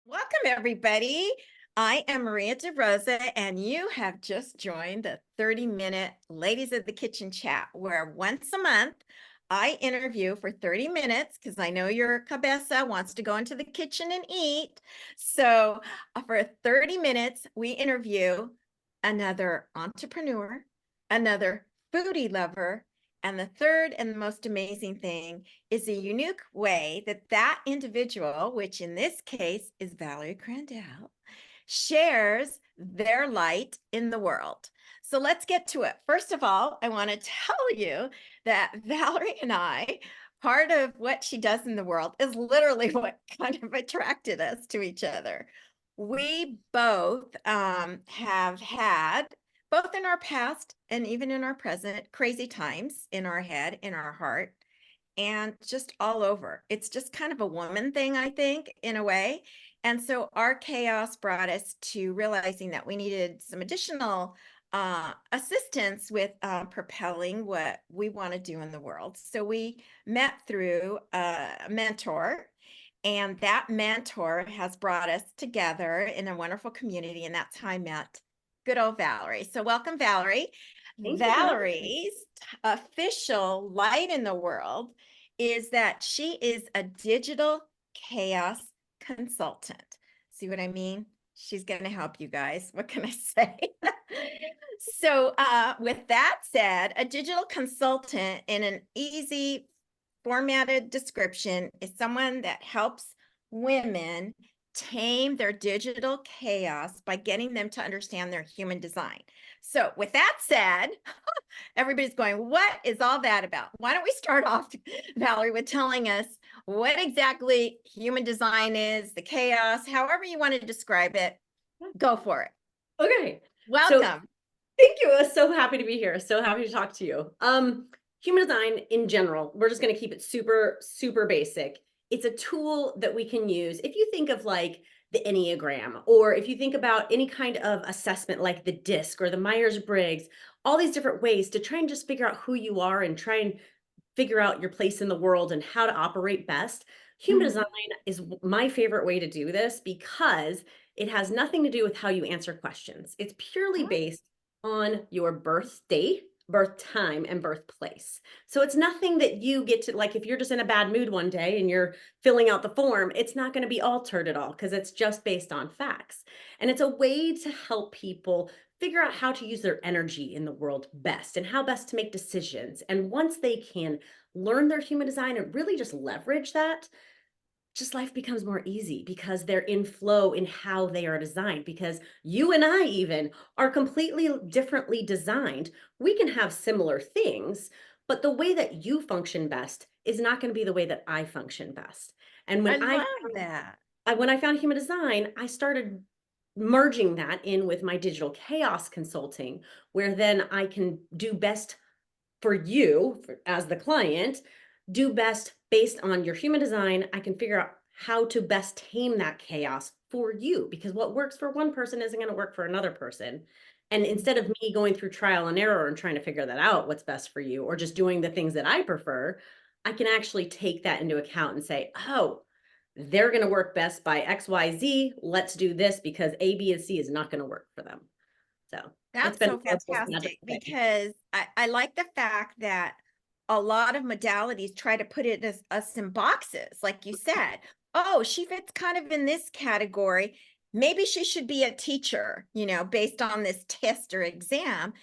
Welcome, everybody. I am Maria DeRosa, and you have just joined the 30-minute Ladies of the Kitchen chat, where once a month I interview for 30 minutes because I know your cabeza wants to go into the kitchen and eat. So, for 30 minutes, we interview another entrepreneur, another foodie lover, and the third and the most amazing thing is a unique way that that individual, which in this case is Valerie Crandall, shares their light in the world. So let's get to it. First of all, I want to tell you that Valerie and I, part of what she does in the world is literally what kind of attracted us to each other. We both have had, both in our past and even in our present, crazy times in our head, in our heart, and just all over. It's just kind of a woman thing, I think, in a way. And so our chaos brought us to realizing that we needed some additional assistance with propelling what we want to do in the world. So we met through a mentor, and that mentor has brought us together in a wonderful community. And that's how I met good old Valerie. So welcome, Valerie. Thank you for having me. Valerie's official light in the world is that she is a digital chaos consultant. See what I mean? She's going to help you guys. What can I say? So, with that said, a digital consultant in an easy formatted description is someone that helps women tame their digital chaos by getting them to understand their human design. So, with that said, everybody's going, what is all that about? Why don't we start off, Valerie, with telling us what exactly human design is, the chaos, however you want to describe it. Go for it. Okay. So Welcome. thank you. I was so happy to be here. So happy to talk to you. Human design in general, we're just going to keep it super, super basic. It's a tool that we can use. If you think of like the Enneagram, or if you think about any kind of assessment like the DISC or the Myers-Briggs, all these different ways to try and just figure out who you are and try and figure out your place in the world and how to operate best. Human Mhm. design is my favorite way to do this because it has nothing to do with how you answer questions. It's purely based on your birth date, birth time, and birthplace. So it's nothing that you get to, like, if you're just in a bad mood one day and you're filling out the form, it's not going to be altered at all because it's just based on facts. And it's a way to help people figure out how to use their energy in the world best and how best to make decisions. And once they can learn their human design and really just leverage that, just life becomes more easy because they're in flow in how they are designed. Because you and I even are completely differently designed. We can have similar things, but the way that you function best is not going to be the way that I function best. And I love that. when I found human design, I started merging that in with my digital chaos consulting, where then I can do best for you as the client, do best based on your human design. I can figure out how to best tame that chaos for you because what works for one person isn't going to work for another person. And instead of me going through trial and error and trying to figure that out, what's best for you, or just doing the things that I prefer, I can actually take that into account and say, oh, they're going to work best by XYZ. Let's do this because A, B, and C is not going to work for them. So it's That's been so a wonderful magical fantastic thing. because I like the fact that a lot of modalities try to put it as us in boxes, like you said. Oh, she fits kind of in this category. Maybe she should be a teacher, based on this test or exam.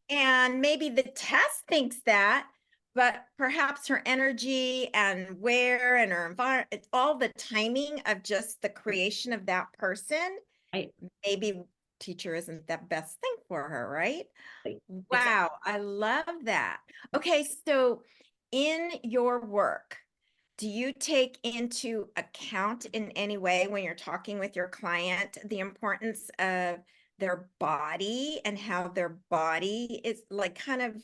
And maybe the test thinks that, but perhaps her energy and where and her environment, all the timing of just the creation of that person, Right. maybe teacher isn't the best thing for her, right? Exactly. Wow, I love that. Okay, so in your work, do you take into account in any way when you're talking with your client the importance of their body and how their body is like kind of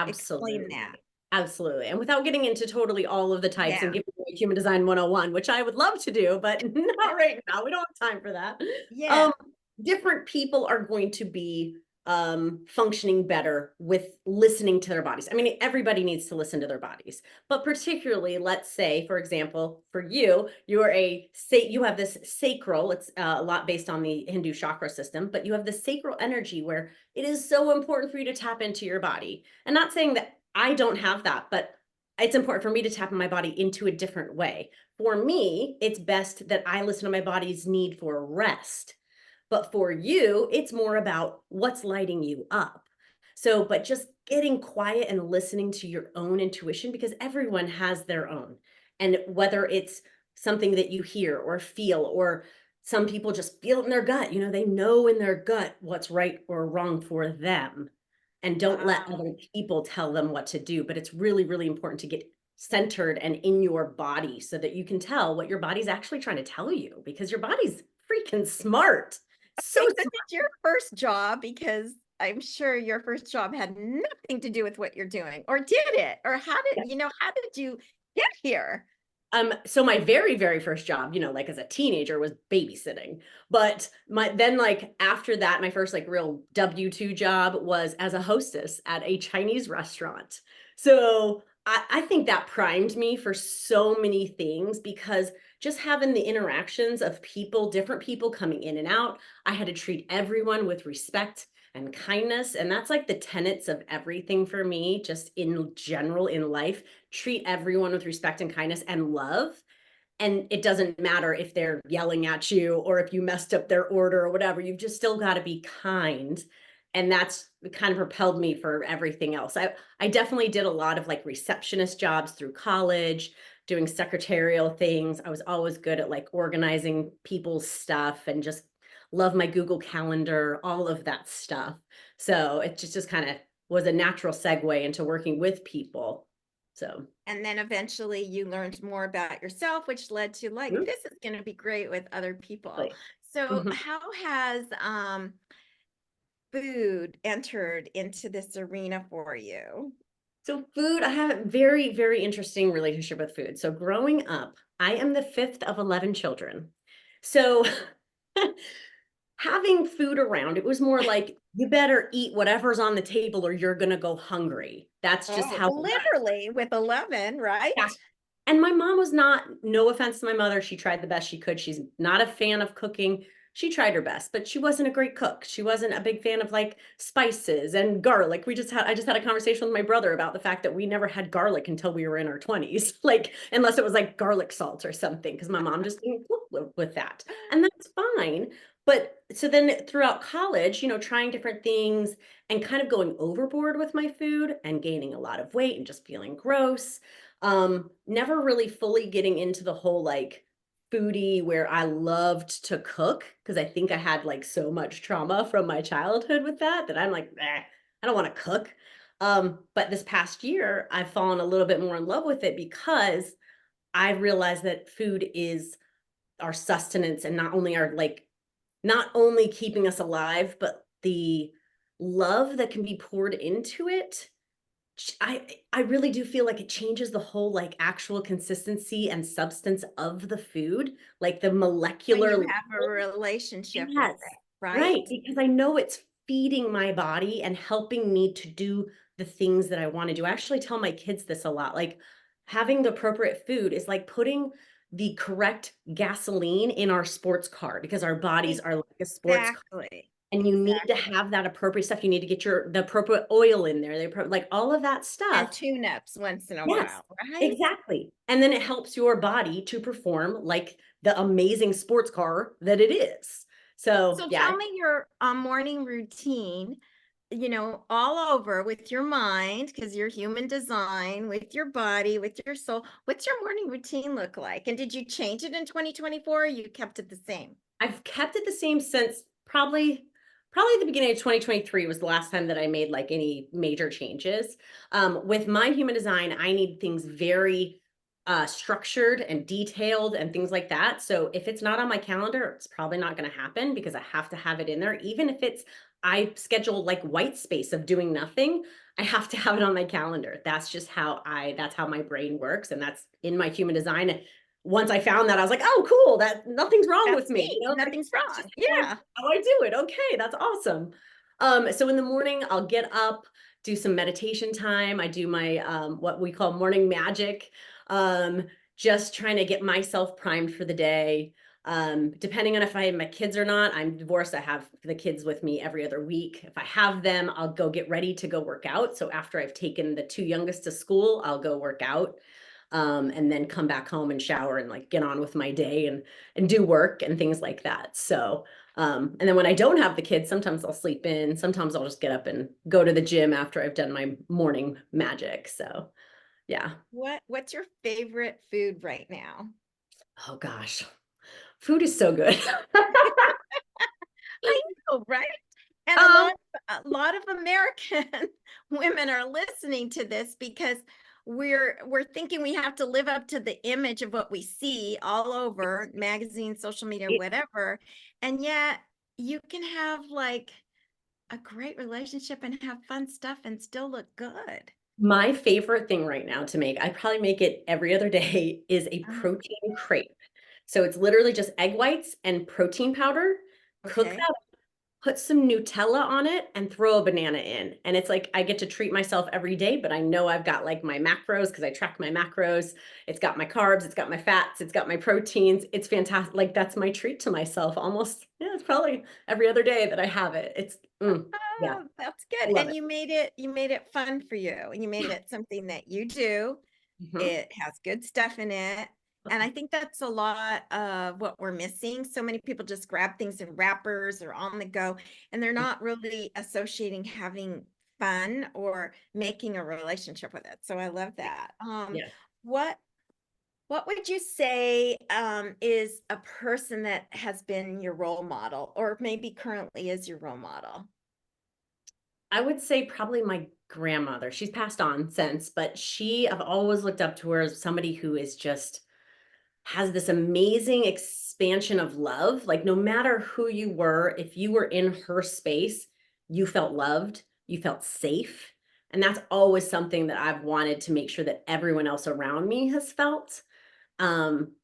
explain that? Absolutely. Absolutely. And without getting into totally all of the types and Yeah, giving you human design 101, which I would love to do, but not right now. We don't have time for that. yeah. Um, Different people are going to be functioning better with listening to their bodies. I mean, everybody needs to listen to their bodies, but particularly, let's say, for example, for you, you have this sacral. It's a lot based on the Hindu chakra system, but you have the sacral energy where it is so important for you to tap into your body. And not saying that I don't have that, but it's important for me to tap in my body into a different way. For me, it's best that I listen to my body's need for rest. But for you, it's more about what's lighting you up. So, but just getting quiet and listening to your own intuition, because everyone has their own. And whether it's something that you hear or feel, or some people just feel it in their gut, they know in their gut what's right or wrong for them, and don't let Wow. other people tell them what to do. But it's really, really important to get centered and in your body so that you can tell what your body's actually trying to tell you, because your body's freaking smart. So Okay, so did your first job, because I'm sure your first job had nothing to do with what you're doing, or did it? Or how did you get here? So my very, very first job, like as a teenager, was babysitting. But like after that, my first like real W-2 job was as a hostess at a Chinese restaurant. So I think that primed me for so many things, because just having the interactions of people, different people coming in and out, I had to treat everyone with respect and kindness. And that's like the tenets of everything for me, just in general in life. Treat everyone with respect and kindness and love. And it doesn't matter if they're yelling at you or if you messed up their order or whatever, you've just still got to be kind. And that's kind of propelled me for everything else. I definitely did a lot of like receptionist jobs through college, doing secretarial things. I was always good at like organizing people's stuff, and just love my Google Calendar, all of that stuff. So it just kind of was a natural segue into working with people. So, And then eventually you learned more about yourself, which led to like, mhm, this is going to be great with other people. like, So mhm. how has food entered into this arena for you? So food, I have a very, very interesting relationship with food. So growing up, I am the fifth of 11 children. So having food around, it was more like, you better eat whatever's on the table or you're going to go hungry. That's just Oh, how it was. literally with 11, Yeah. right? And my mom was not, no offense to my mother, she tried the best she could. She's not a fan of cooking. She tried her best, but she wasn't a great cook. She wasn't a big fan of like spices and garlic. I just had a conversation with my brother about the fact that we never had garlic until we were in our 20s, like, unless it was like garlic salt or something, because my mom just didn't cook with that. And that's fine. But so then throughout college, trying different things and kind of going overboard with my food and gaining a lot of weight and just feeling gross. Never really fully getting into the whole like foodie where I loved to cook, because I think I had like so much trauma from my childhood with that I'm like, I don't want to cook. But this past year, I've fallen a little bit more in love with it, because I realized that food is our sustenance, and not only keeping us alive, but the love that can be poured into it. I really do feel like it changes the whole, like, actual consistency and substance of the food, like, the When molecular you level. have a relationship with Yes, it, right? right, because I know it's feeding my body and helping me to do the things that I wanna do. I actually tell my kids this a lot, like, having the appropriate food is like putting the correct gasoline in our sports car, because our bodies are like a sports car. Exactly. And you need to Exactly. have that appropriate stuff. You need to get the appropriate oil in there, like all of that And stuff. tune-ups once in a Yes, while, right? exactly. And then it helps your body to perform like the amazing sports car that it is. So, So yeah, tell me your morning routine, all over with your mind, because you're human design, with your body, with your soul. What's your morning routine look like? And did you change it in 2024, or you kept it the same? I've kept it the same since probably the beginning of 2023 was the last time that I made like any major changes. With my human design, I need things very structured and detailed and things like that. So if it's not on my calendar, it's probably not going to happen, because I have to have it in there. Even if I schedule like white space of doing nothing, I have to have it on my calendar. That's how my brain works. And that's in my human design. Once I found that, I was like, "Oh, cool, that nothing's wrong with That's me," neat. like, Nothing's that's just wrong. Yeah. how I do it. Okay, that's awesome. So in the morning, I'll get up, do some meditation time. I do my what we call morning magic, um, just trying to get myself primed for the day. Depending on if I have my kids or not, I'm divorced. I have the kids with me every other week. If I have them, I'll go get ready to go work out. So after I've taken the two youngest to school, I'll go work out. And then come back home and shower and like get on with my day and do work and things like that. So and then when I don't have the kids, sometimes I'll sleep in, sometimes I'll just get up and go to the gym after I've done my morning magic. So yeah. What's your favorite food right now? Oh gosh. Food is so good. I know, right? And um a lot of American women are listening to this because we're thinking we have to live up to the image of what we see all over magazines, social media, it, whatever. And yet you can have like a great relationship and have fun stuff and still look good. my favorite thing right now to make, I probably make it every other day, is a Uh, protein crepe. So it's literally just egg whites and protein powder. Cook okay. that, put some Nutella on it, and throw a banana in. And it's like I get to treat myself every day, but I know I've got like my macros because I track my macros. It's got my carbs, it's got my fats, it's got my proteins. It's fantastic. Like that's my treat to myself almost. Yeah, it's probably every other day that I have it. Yeah, Oh, that's I good. love And it. you made it fun for you. And you made it something that you do. Mhm. It has good stuff in it. And I think that's a lot of what we're missing. So many people just grab things in wrappers or on the go, and they're not really associating having fun or making a relationship with it. So I love that. Yeah. What what would you say is a person that has been your role model, or maybe currently is your role model? I would say probably my grandmother. She's passed on since, but I've always looked up to her as somebody who is just has this amazing expansion of love. Like, no matter who you were, if you were in her space, you felt loved, you felt safe. And that's always something that I've wanted to make sure that everyone else around me has felt.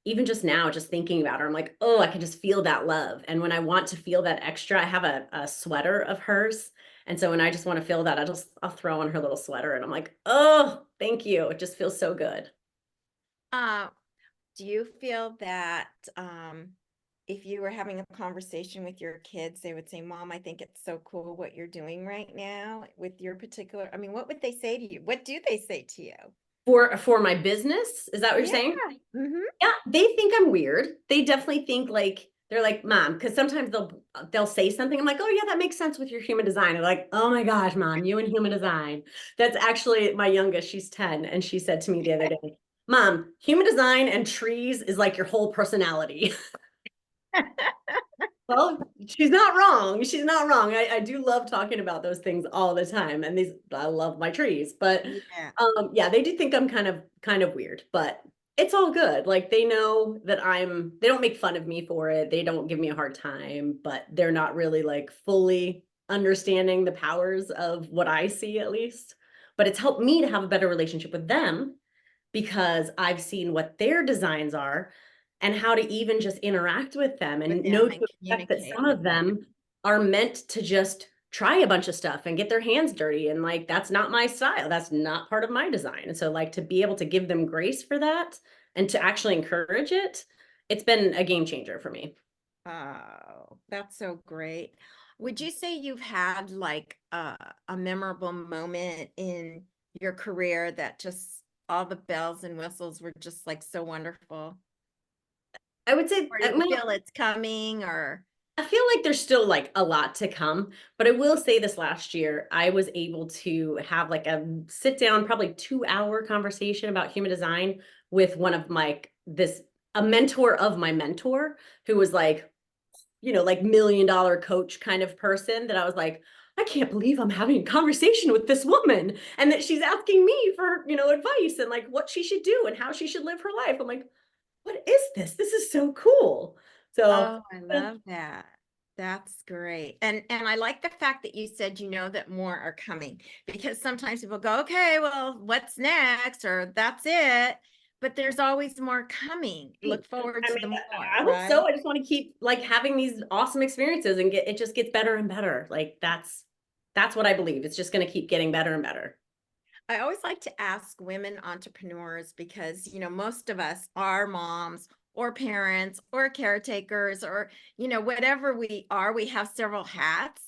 Even just now, just thinking about her, I'm like, oh, I can just feel that love. And when I want to feel that extra, I have a sweater of hers. And so when I just want to feel that, I'll throw on her little sweater and I'm like, oh, thank you. It just feels so good. Uh, do you feel that if you were having a conversation with your kids, they would say, Mom, I think it's so cool what you're doing right now with your particular, I mean, what would they say to you? What do they say to you? For my business, is that what you're Yeah. saying? Hmm. Yeah, they think I'm weird. They definitely think like they're like, Mom, because sometimes they'll say something. I'm like, oh yeah, that makes sense with your human design. They're like, oh my gosh, Mom, you and human design. That's actually my youngest. She's 10, and she said to me the other day, Mom, human design and trees is like your whole personality. Well, she's not wrong. She's not wrong. I do love talking about those things all the time. And I love my trees. But Yeah. yeah, they do think I'm kind of weird, but it's all good. Like they know that they don't make fun of me for it. They don't give me a hard time, but they're not really like fully understanding the powers of what I see at least. But it's helped me to have a better relationship with them because I've seen what their designs are and how to even just interact with them With and know them to and expect that communicate. some of them are meant to just try a bunch of stuff and get their hands dirty. And like, that's not my style. That's not part of my design. And so, like, to be able to give them grace for that and to actually encourage it, it's been a game changer for me. Oh, that's so great. Would you say you've had like a memorable moment in your career that just all the bells and whistles were just like so wonderful? I would say, Or do you feel it's coming or I feel like there's still like a lot to come, but I will say this last year, I was able to have like a sit down, probably 2 hour conversation about human design with one of a mentor of my mentor who was like, like $1 million coach kind of person that I was like, I can't believe I'm having a conversation with this woman and that she's asking me for, advice and like what she should do and how she should live her life. I'm like, what is this? This is so cool. So oh, I love that. That's great. And I like the fact that you said you know that more are coming because sometimes people go, okay, well, what's next? Or that's it. But there's always more coming. Look forward I to mean, the more, I hope so. right? I just want to keep like having these awesome experiences and it just gets better and better. Like That's what I believe. It's just going to keep getting better and better. I always like to ask women entrepreneurs because, most of us are moms or parents or caretakers or, whatever we are, we have several hats.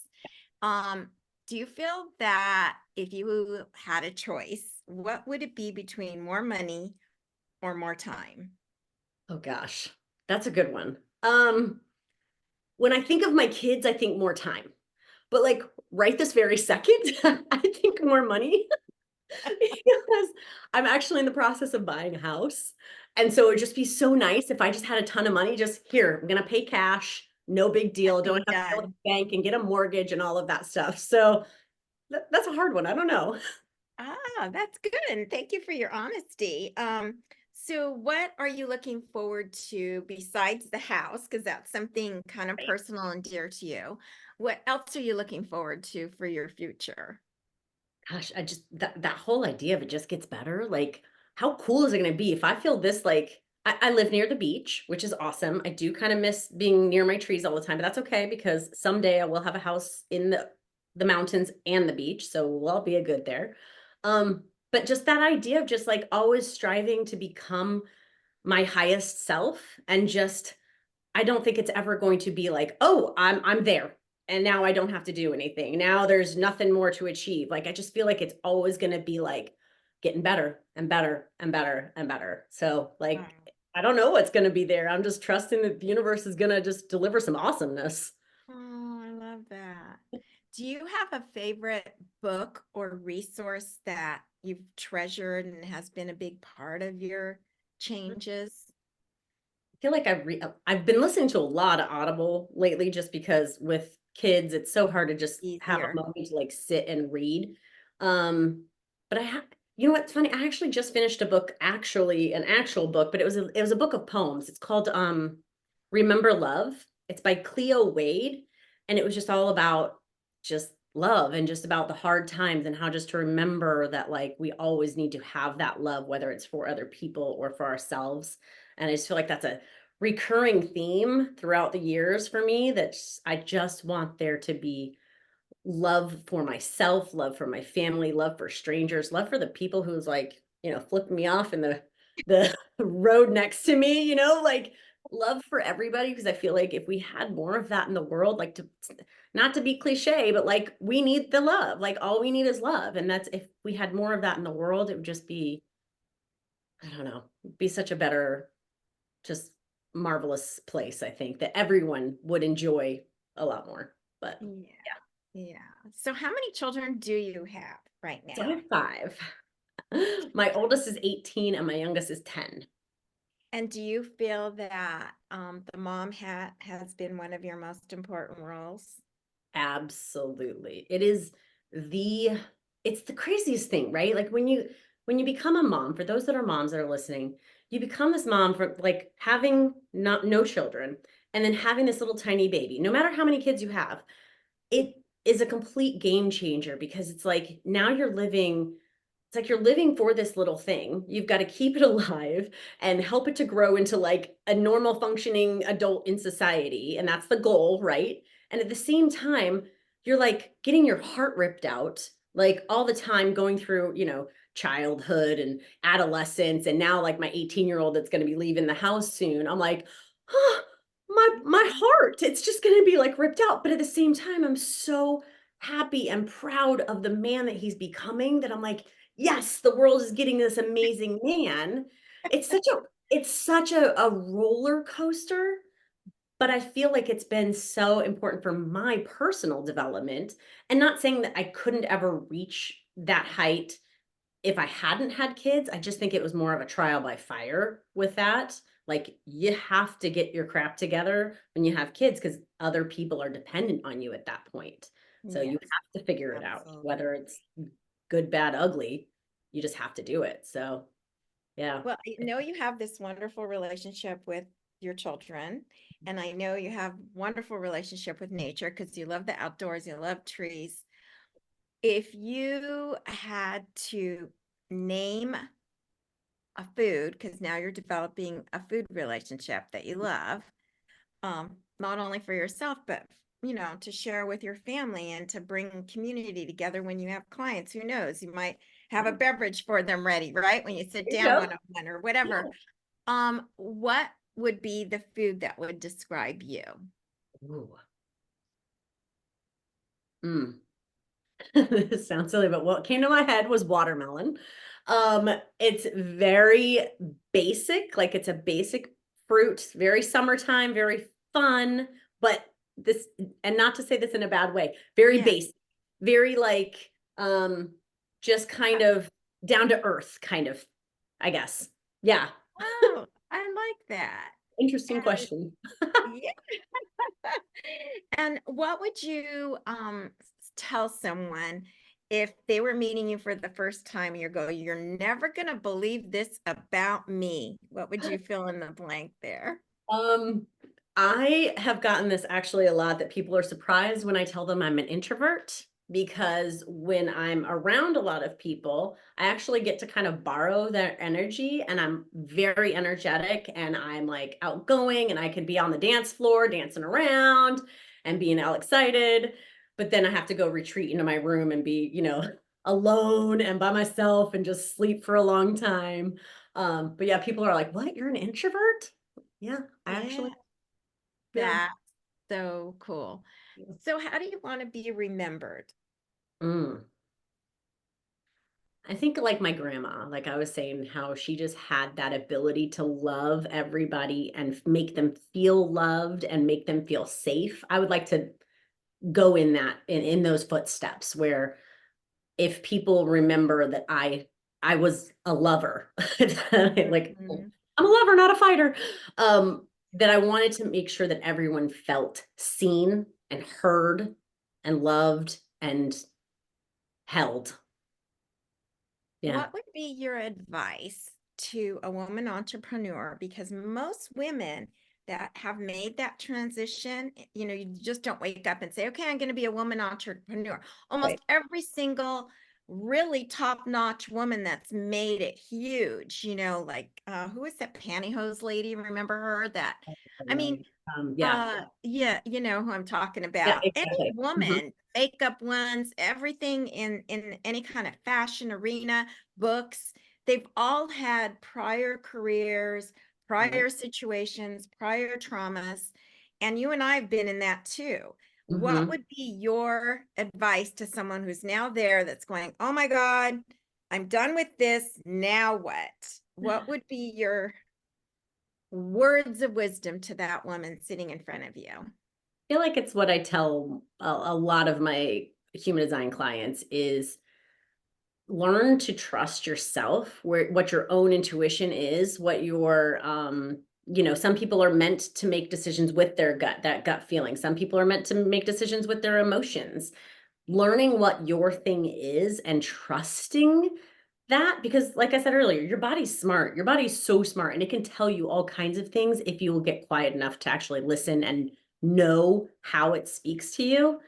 Um, do you feel that if you had a choice, what would it be between more money or more time? Oh gosh, that's a good one. When I think of my kids, I think more time. But like right this very second, I think more money because I'm actually in the process of buying a house. And so it would just be so nice if I just had a ton of money, just here, I'm gonna pay cash, no big deal. Don't Be have to go to done. the bank and get a mortgage and all of that stuff. So that's a hard one. I don't know. That's good. And thank you for your honesty. So what are you looking forward to besides the house? Because that's something kind of personal and dear to you. What else are you looking forward to for your future? Gosh, I just that whole idea of it just gets better. Like, how cool is it gonna be if I feel this like I live near the beach, which is awesome. I do kind of miss being near my trees all the time, but that's okay because someday I will have a house in the mountains and the beach, so we'll all be a good there. But just that idea of just like always striving to become my highest self and just I don't think it's ever going to be like, "Oh, I'm there, and now I don't have to do anything. Now there's nothing more to achieve." Like, I just feel like it's always gonna be, like, getting better and better and better and better. So, like, Wow. I don't know what's gonna be there. I'm just trusting that the universe is gonna just deliver some awesomeness. Oh, I love that. Do you have a favorite book or resource that you've treasured and has been a big part of your changes? Feel like I've been listening to a lot of Audible lately just because with kids, it's so hard to just have a Easier. moment to, like, sit and read. Um, but you know what's funny? I actually just finished a book, actually an actual book, but it was a book of poems. It's called, Remember Love. It's by Cleo Wade, and it was just all about just love and just about the hard times and how just to remember that, like, we always need to have that love, whether it's for other people or for ourselves. And I just feel like that's a recurring theme throughout the years for me that I just want there to be love for myself, love for my family, love for strangers, love for the people who's like, flipping me off in the road next to me, like love for everybody because I feel like if we had more of that in the world, like to not to be cliche, but like we need the love. Like all we need is love. And that's if we had more of that in the world, it would just be, I don't know, be such a better just marvelous place, I think, that everyone would enjoy a lot more, but Yeah. yeah. Yeah. So how many children do you have right So I now? have 5. My oldest is 18 and my youngest is 10. And do you feel that the mom hat has been one of your most important roles? Absolutely. The it's the craziest thing, right? Like when you become a mom, for those that are moms that are listening, you become this mom for like having not no children and then having this little tiny baby. No matter how many kids you have, it is a complete game changer because it's like now it's like you're living for this little thing. You've got to keep it alive and help it to grow into like a normal functioning adult in society. And that's the goal, right? And at the same time, you're like getting your heart ripped out like all the time going through, childhood and adolescence. And now like my 18-year-old that's going to be leaving the house soon. I'm like, oh, my heart, it's just going to be like ripped out. But at the same time, I'm so happy and proud of the man that he's becoming that I'm like, yes, the world is getting this amazing man. It's such a roller coaster, but I feel like it's been so important for my personal development. And not saying that I couldn't ever reach that height if I hadn't had kids. I just think it was more of a trial by fire with that. Like you have to get your crap together when you have kids because other people are dependent on you at that point. So you Yes, have to figure it out, whether absolutely. it's good, bad, ugly. You just have to do it. So yeah. Well, I know you have this wonderful relationship with your children, and I know you have wonderful relationship with nature because you love the outdoors, you love trees. If you had to name a food, because now you're developing a food relationship that you love, not only for yourself, but to share with your family and to bring community together when you have clients. Who knows? You might have a beverage for them ready, right? When you sit There you down go. one-on-one or whatever. What would be the food that would describe you? Ooh. Mm. This sounds silly, but what came to my head was watermelon. It's very basic, like it's a basic fruit, very summertime, very fun, but this, and not to say this in a bad way, very Yeah. basic, very like just kind of down to earth, kind of, I guess. Yeah. Oh, I like that. Interesting And question. yeah. And what would you tell someone if they were meeting you for the first time? You go, you're never gonna believe this about me. What would you fill in the blank there? Um, I have gotten this actually a lot that people are surprised when I tell them I'm an introvert because when I'm around a lot of people, I actually get to kind of borrow their energy and I'm very energetic and I'm like outgoing and I can be on the dance floor dancing around and being all excited. But then I have to go retreat into my room and be, alone and by myself and just sleep for a long time. But yeah, people are like, "What? You're an introvert?" Yeah, I Yeah, actually, yeah. that's so cool. So how do you want to be remembered? Mm. I think like my grandma, like I was saying, how she just had that ability to love everybody and make them feel loved and make them feel safe. I would like to go in that in those footsteps where if people remember that I was a lover, like Mhm. I'm a lover, not a fighter. That I wanted to make sure that everyone felt seen and heard and loved and held. Yeah. What would be your advice to a woman entrepreneur? Because most women that have made that transition, you just don't wake up and say, okay, I'm going to be a woman entrepreneur. Almost Right. every single really top-notch woman that's made it huge, like who is that pantyhose lady? Remember her? That, I mean, Yeah. yeah, you know who I'm talking Yeah, about. Any exactly. Mhm, woman, makeup ones, everything in any kind of fashion arena, books, they've all had prior careers, right. prior situations, prior traumas, and you and I have been in that too. What Mhm. would be your advice to someone who's now there that's going, "Oh my God, I'm done with this. Now what?" What would be your words of wisdom to that woman sitting in front of you? I feel like it's what I tell a lot of my human design clients is learn to trust yourself, where what your own intuition is, what your some people are meant to make decisions with their gut, that gut feeling. Some people are meant to make decisions with their emotions. Learning what your thing is and trusting that, because like I said earlier, your body's smart. Your body's so smart and it can tell you all kinds of things if you will get quiet enough to actually listen and know how it speaks to you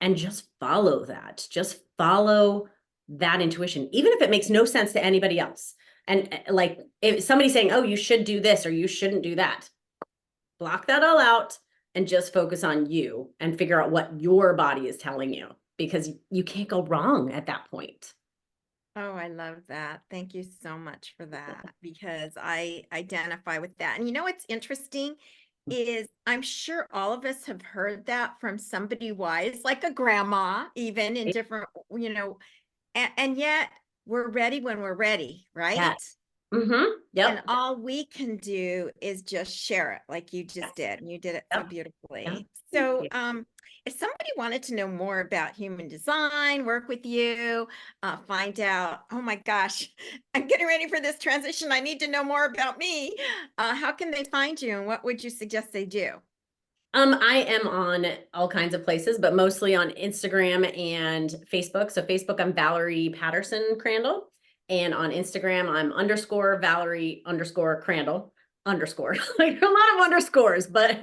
and just follow that. Just follow that intuition, even if it makes no sense to anybody else. And like if somebody's saying, "Oh, you should do this or you shouldn't do that," block that all out and just focus on you and figure out what your body is telling you because you can't go wrong at that point. Oh, I love that. Thank you so much for that because I identify with that. And you know what's interesting is I'm sure all of us have heard that from somebody wise, like a grandma, even in Right? different, and yet we're ready when we're ready, right? Yes. Mm-hmm. And Yep. all we can do is just share it like you just Yes. did. And you did it so Yep. Yep. beautifully. Thank So, you. if somebody wanted to know more about human design, work with you, find out, oh my gosh, I'm getting ready for this transition. I need to know more about me. How can they find you and what would you suggest they do? I am on all kinds of places, but mostly on Instagram and Facebook. So Facebook, I'm Valerie Patterson Crandall. And on Instagram, I'm underscore Valerie underscore Crandall underscore. Like a lot of underscores, but I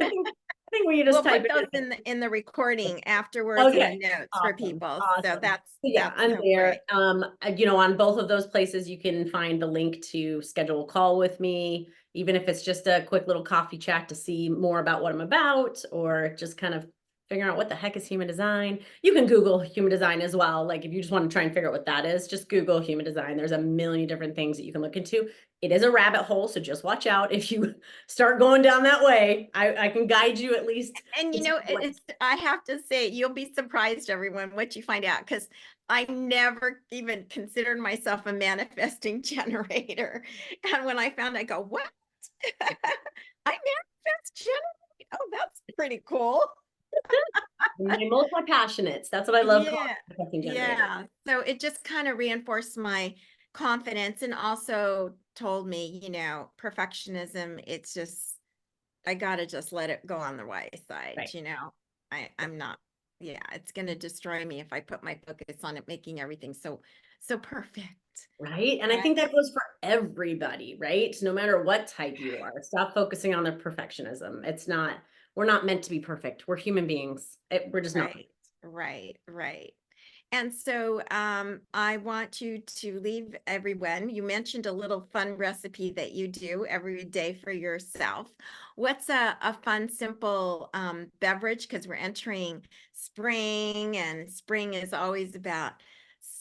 think when you just We'll type put it those in. in the recording afterwards in the Okay. notes for Awesome. people. So Awesome. So yeah, that's I'm so there. great. On both of those places, you can find the link to schedule a call with me, even if it's just a quick little coffee chat to see more about what I'm about, or just kind of figuring out what the heck is human design. You can Google human design as well. Like if you just want to try and figure out what that is, just Google human design. There's a million different things that you can look into. It is a rabbit hole, so just watch out if you start going down that way. I can guide you at least. And I have to say, you'll be surprised, everyone, what you find out, because I never even considered myself a manifesting generator. And when I found, I go, what? I manifest generate. Oh, that's pretty cool. My multi-passionates. That's what I love calling Yeah. manifesting generator. Yeah. So it just kind of reinforced my confidence and also told me, perfectionism, it's just, I gotta just let it go on the right side, Right. I'm not, yeah, it's gonna destroy me if I put my focus on it, making everything so perfect. Right. And I Right. think that goes for everybody, right? No matter what type you are, stop focusing on the perfectionism. We're not meant to be perfect. We're human beings. We're just not. Right, right. And so I want you to leave everyone. You mentioned a little fun recipe that you do every day for yourself. What's a fun, simple beverage? Because we're entering spring, and spring is always about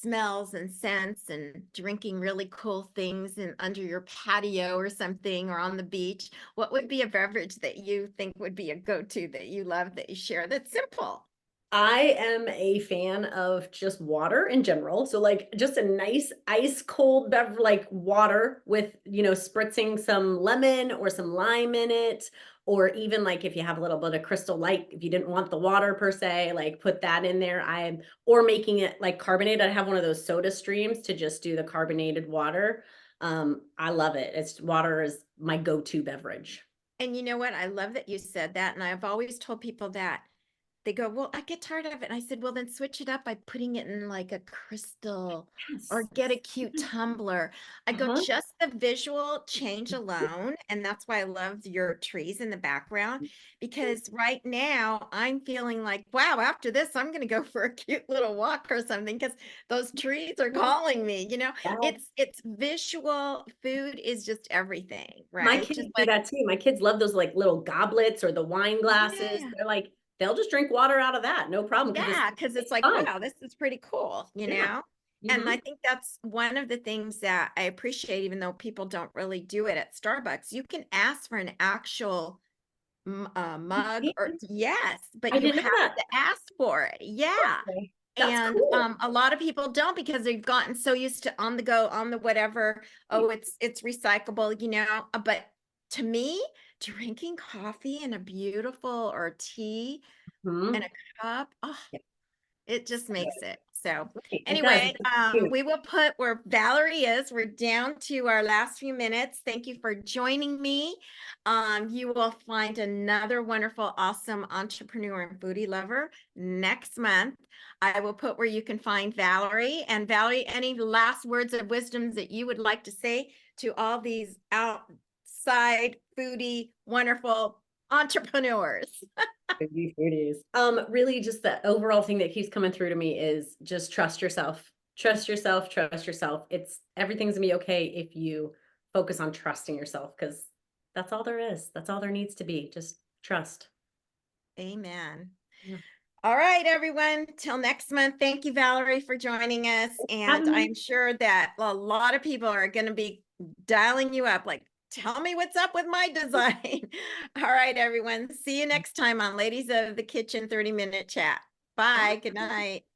smells and scents and drinking really cool things and under your patio or something or on the beach. What would be a beverage that you think would be a go-to that you love that you share that's simple? I am a fan of just water in general. So like just a nice ice cold beverage, like water with, spritzing some lemon or some lime in it. Or even like if you have a little bit of Crystal Light, if you didn't want the water per se, like put that in there. Or making it like carbonated. I have one of those soda streams to just do the carbonated water. I love it. Water is my go-to beverage. And you know what? I love that you said that. And I've always told people that they go, well, I get tired of it. And I said, well, then switch it up by putting it in like a crystal or Yes. get a cute tumbler. I go, Uh-huh. just the visual change alone. And that's why I love your trees in the background, because right now I'm feeling like, wow, after this, I'm going to go for a cute little walk or something because those trees are calling me. Yes. It's visual. Food is just everything, My right? kids Just do like, that too. My kids love those like little goblets or the wine glasses. yeah. They're like, they'll just drink water out of that, no problem, because Yeah, because it's it's like, fun. wow, this is pretty cool, you Yeah. know? And I Hmm. think that's one of the things that I appreciate, even though people don't really do it at Starbucks. You can ask for an actual mug, or yes, but I you didn't know have that. to ask for it. Yeah. Okay. That's And cool. a lot of people don't because they've gotten so used to on the go, on the whatever. Oh, it's recyclable, But to me, drinking coffee in a beautiful or tea in Hmm. a cup, oh, Yeah, it just so makes it. So it does. anyway, It's cute. we will put where Valerie is. We're down to our last few minutes. Thank you for joining me. You will find another wonderful, awesome entrepreneur and foodie lover next month. I will put where you can find Valerie. And Valerie, any last words of wisdom that you would like to say to all these outside foodie, wonderful entrepreneurs? Foodies. Really just the overall thing that keeps coming through to me is just trust yourself. Trust yourself, trust yourself. Everything's gonna be okay if you focus on trusting yourself, because that's all there is. That's all there needs to be. Just trust. Amen. Yeah. All right, everyone. Till next month. Thank you, Valerie, for joining us. And Having me. I'm sure that a lot of people are going to be dialing you up, like, tell me what's up with my design. All right, everyone. See you next time on Ladies of the Kitchen 30-minute chat. Bye. Good night.